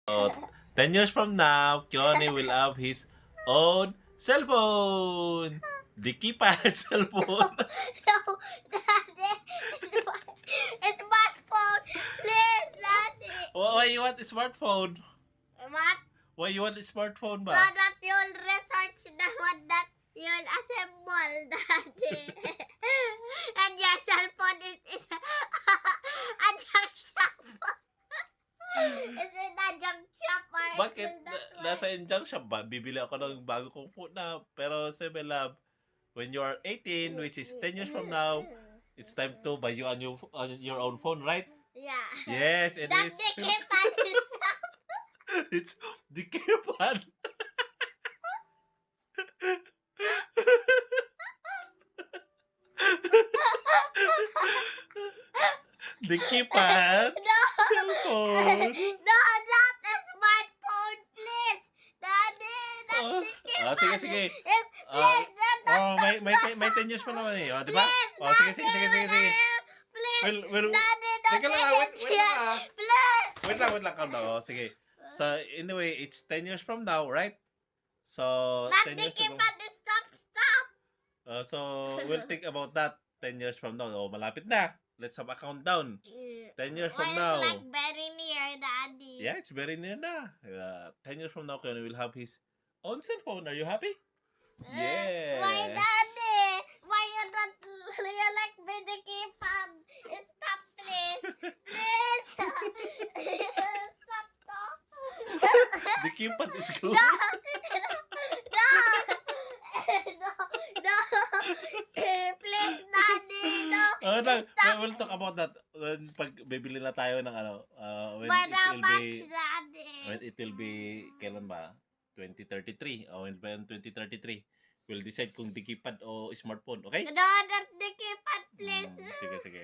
So, 10 years from now, Keone will have his own cell phone. The keypad cell phone. No, Daddy, it's my phone. Please, Daddy. Why you want a smartphone? What? Why you want a smartphone So ba? that you'll research the one that you'll assemble, Daddy. And your cell phone is a junk shop. Is it a junk shop or it Bakit? will not work? Nasa injunk shop ba? Bibili ako ng bago kong phone na. Pero, Sebe Love, when you are 18, which is 10 years from now, it's time to buy you your own phone, right? Yeah. Yes, it That is. the keypad is It's the keypad. The keypad No. cellphone. No, not a smartphone, please. Daddy, not Oh, the keypad. sige, sige. It's, Ah, please, not may 10 years pa naman eh. Oh, di ba? Please, Oh, sige, sige, sige, sige, sige. Please, Well, Daddy, don't teka lang, take wait, it wait lang yet. ah. Please. Wait lang, calm down. Oh, sige. So, anyway, it's 10 years from now, right? So, Not 10 the years ago. keypad is stop. So, we'll think about that 10 years from now. Oh, malapit na. Let's have a countdown. 10 years from Well, now. it's like very near, Daddy. Yeah, it's very near na. 10 years from now, Keanu will have his own cell phone. Are you happy? Yeah. Why, Daddy? Why you not you like with the keypad? Stop, please. Please. Stop, stop. The keypad is good. No. No. No. No. Please, Daddy. No. Oh, no, Stop. we'll talk about that when pag bibili na tayo ng ano, when But it how will much, be Daddy? when it will be kailan ba? 2033. Oh, when ba yun 2033? We'll decide kung di keypad o smartphone, okay? No, not the keypad, please. Sige, sige.